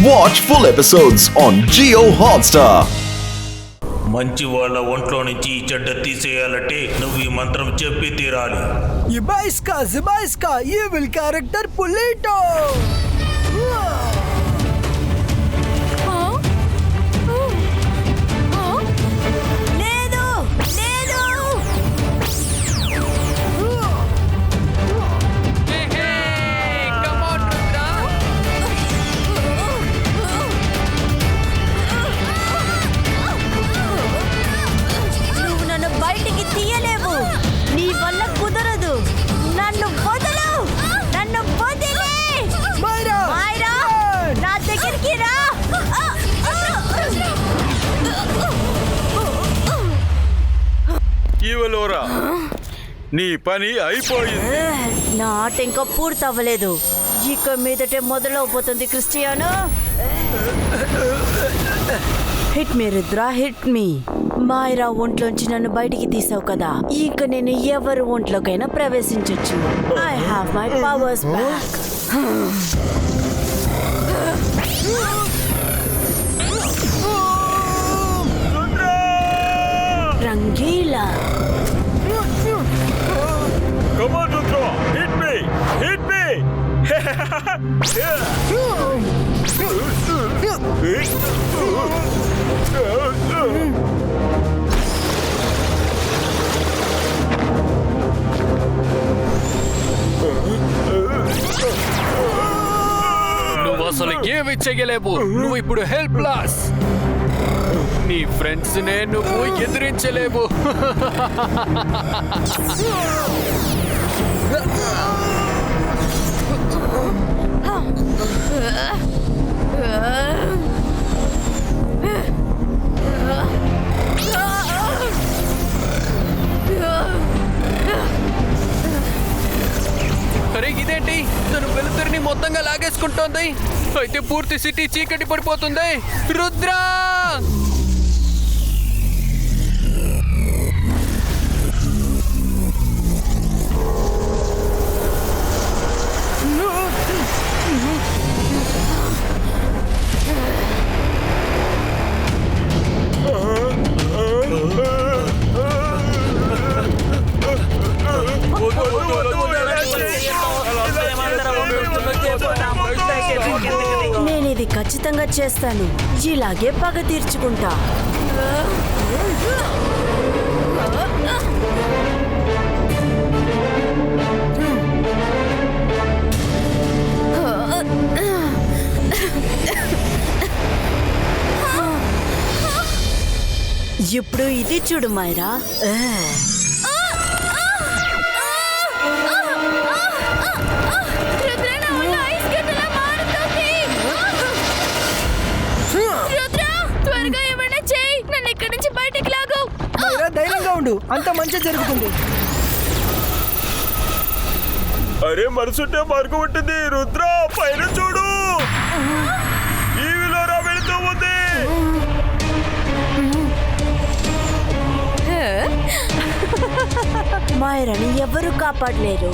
Watch full episodes on Jio Hotstar. మంచి వాళ్ళ ఒంట్లో నుంచి చెడ్డ తీసేయాలంటే నువ్వు ఈ మంత్రం చెప్పి తీరాలి. Zibaiska, evil character Pulito. నీ పని అయిపోయింది. నా ఆట ఇంకా పూర్తవ్వలేదు. ఇక మీదటే మొదలవుపోతుంది Cristiano. Hit me Rudra, hit me. Maira ఒంట్లోంచి నన్ను బయటికి తీసావు కదా, ఇక నేను ఎవరి ఒంట్లోకైనా ప్రవేశించొచ్చు. I have my powers back. Rangeela. Come on, Rudra! Hit me! Hit me! నువ్వు అసలు ఏమి చెయ్యలేవు. నువ్వు ఇప్పుడు హెల్ప్లెస్. నీ ఫ్రెండ్స్ నే నువ్వు ఎదిరించలేవు. అరే ఇదేంటి, తను వెలుతురిని మొత్తంగా లాగేసుకుంటోంది. అయితే పూర్తి సిటీ చీకటి పడిపోతుంది. రుద్రా, నేను ఇది ఖచ్చితంగా చేస్తాను. ఇలాగే పగ తీర్చుకుంటా. ఇప్పుడు ఇది చూడు మైరా. ధైర్యంగా ఉండు, అంత మంచి జరుగుతుంది. అరే మనసుంటే మార్గం ఉంటుంది. రుద్ర పైన చూడు, ఈ విలోరా వెళుతూ ఉంది. మైరాని ఎవరు కాపాడలేరు.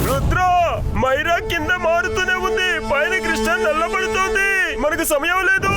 రుద్ర, మైరా కింద మారుతూనే ఉంది. పైన కృష్ణ నల్లబడుతోంది. మనకు సమయం లేదు.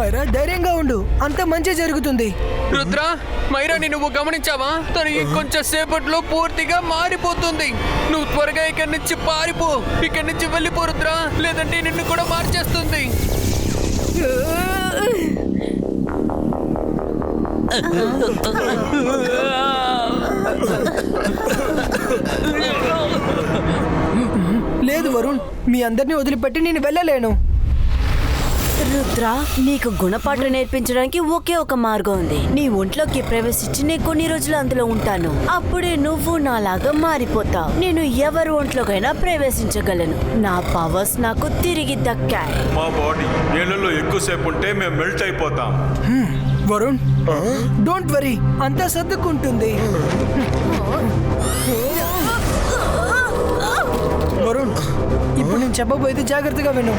మైరా ధైర్యంగా ఉండు, అంత మంచి జరుగుతుంది. రుద్ర, మైరాని నువ్వు గమనించావా? తను ఇంకొంచెం సేపట్లో పూర్తిగా మారిపోతుంది. నువ్వు త్వరగా ఇక్కడి నుంచి పారిపో, ఇక్కడి నుంచి వెళ్ళిపో రుద్ర, లేదంటే నిన్ను కూడా మార్చేస్తుంది. లేదు వరుణ్, మీ అందరినీ వదిలిపెట్టి నేను వెళ్ళలేను. రుద్ర, నీకు గుణపాఠం నేర్పించడానికి ఒకే ఒక మార్గం ఉంది. నీ ఒంట్లోకి ప్రవేశించి నేను కొన్ని రోజులు అందులో ఉంటాను. అప్పుడే నువ్వు నాలాగా మారిపోతావు. నేను ఎవరి ఒంట్లోకైనా ప్రవేశించగలను. నా పవర్స్ నాకు తిరిగి దక్కాయి. మా బాడీ నీళ్ళలో ఎక్కువసేపు ఉంటే మేము మెల్ట్ అయిపోతాం. వరుణ్, డోంట్ వరీ, అంతా సర్దుకుంటుంది. వరుణ్, ఇప్పుడు నేను చెప్పబోయేది జాగ్రత్తగా విను.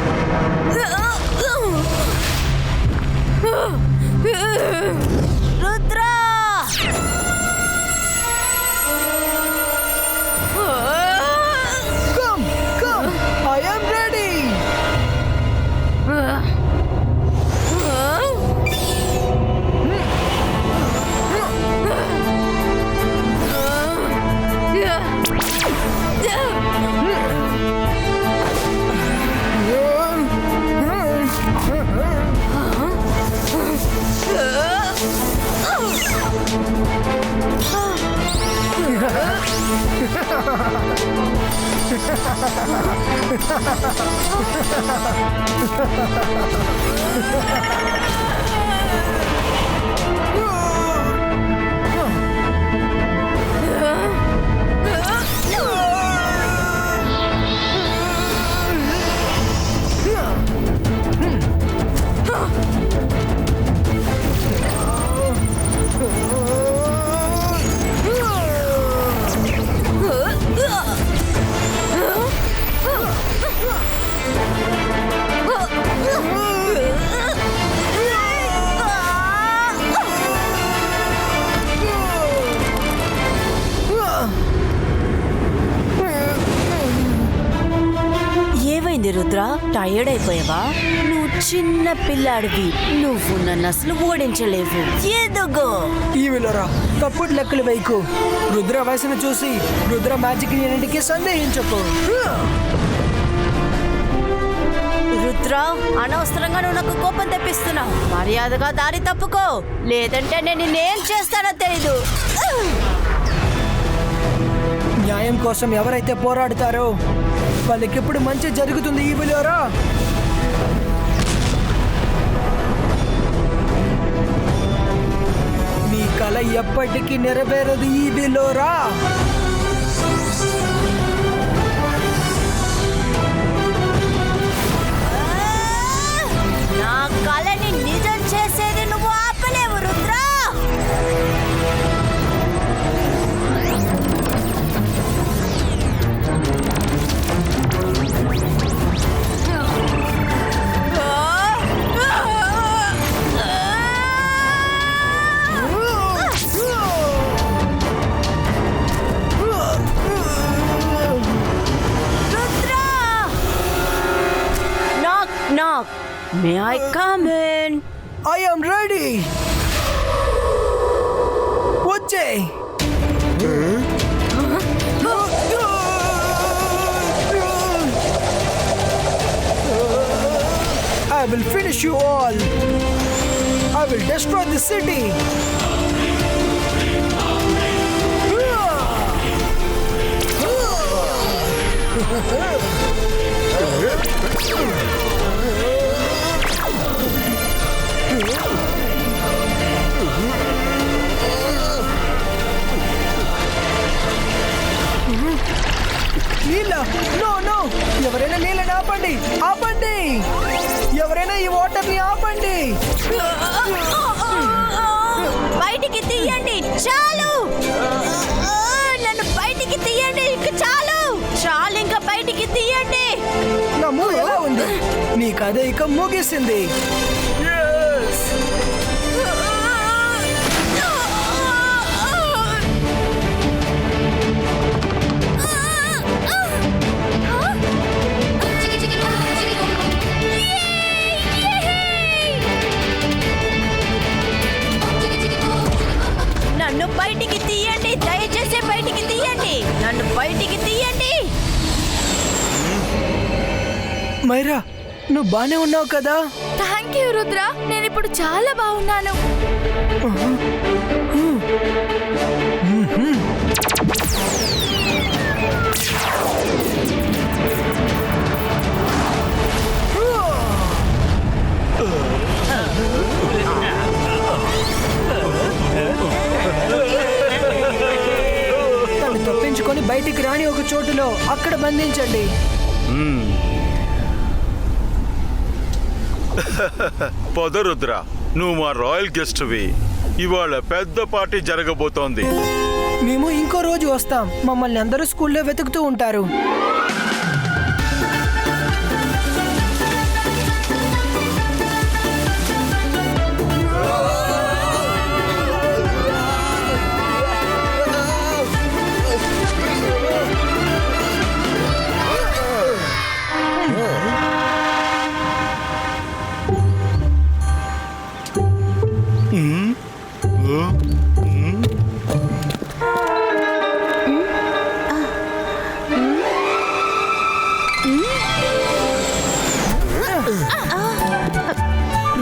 Rudra, come come, I am ready. ఏమైంది రుద్ర, టైర్డ్ అయిపోయావా? నువ్వు చిన్న పిల్లాడివి, నువ్వు నన్ను అసలు ఓడించలేవు. ఎదుగో ఈవిలోరా, తప్పుడు లెక్కలు వైకు. రుద్ర వయసును చూసి రుద్ర మ్యాజిక్ ఎన్నింటికి సందేహించకు. రుద్ర, అనవసరంగా నువ్వు నాకు కోపం తెప్పిస్తున్నావు. మర్యాదగా దారి తప్పుకో, లేదంటే నేను నిన్నేం చేస్తానో తెలీదు. న్యాయం కోసం ఎవరైతే పోరాడతారో వాళ్ళకెప్పుడు మంచి జరుగుతుంది. ఈవిలోరా, నీ కల ఎప్పటికీ నెరవేరదు. ఈవిలోరా, నా కలని నిజం చేసేది నువ్వు ఆపలేవు Rudra. Knock. May I come in? I am ready. వచ్చే. I will finish you all. I will destroy the city. నీళ్ళ, నో నో, ఎవరైనా నీళ్ళని ఆపండి, ఆపండి, ఎవరైనా ఈ వాటర్ ని ఆపండి. బయటికి తీయండి, చాలు. నన్ను బయటికి తీయండి, ఇంక చాలు, చాలు, ఇంకా బయటికి తీయండి. నా మూడు ఎలా ఉంది? నీ కథ ఇక ముగిసింది. నన్ను బయటికి తీయండి. మైరా, నువ్వు బానే ఉన్నావు కదా? థ్యాంక్ యూ రుద్ర, నేను ఇప్పుడు చాలా బాగున్నాను. తను తప్పించుకొని బయటికి రాని ఒక చోటులో అక్కడ బంధించండి. పద రుద్ర, నువ్వు మా రాయల్ గెస్ట్వి. ఇవాళ పెద్ద పార్టీ జరగబోతోంది. మేము ఇంకో రోజు వస్తాం. మమ్మల్ని అందరూ స్కూల్లో వెతుకుతూ ఉంటారు.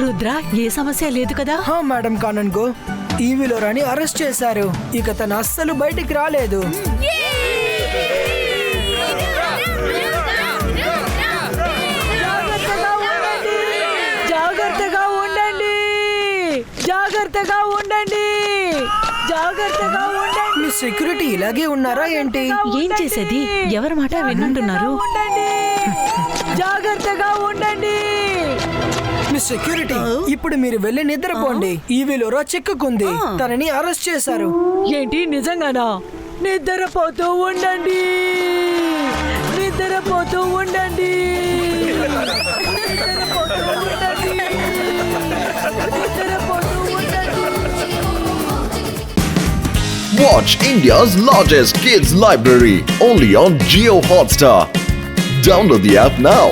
రుద్ర, ఏ సమస్య లేదు కదా? మేడం కానన్గో, ఈవిలో రాని అరెస్ట్ చేశారు. ఇక తను అస్సలు బయటికి రాలేదు. జాగ్రత్తగా ఉండండి, జాగ్రత్తగా ఉండండి, జాగ్రత్తగా ఉండండి. మీ సెక్యూరిటీ ఇలాగే ఉన్నారా ఏంటి? ఏం చేసేది? ఎవరి మాట విన్నంటున్నారు? జాగ్రత్తగా ఉండండి. మీ సెక్యూరిటీ, ఇప్పుడు మీరు వెళ్ళి నిద్రపోండి. ఈవిలో చిక్కుకుంది. తనని అరెస్ట్ చేశారు. ఏంటి, నిజంగానా? నిద్రపోతూ ఉండండి, నిద్రపోతూ ఉండండి, నిద్రపోతూ ఉండండి, నిద్రపోతూ ఉండండి. Watch India's largest kids library only on Jio Hotstar. Download the app now.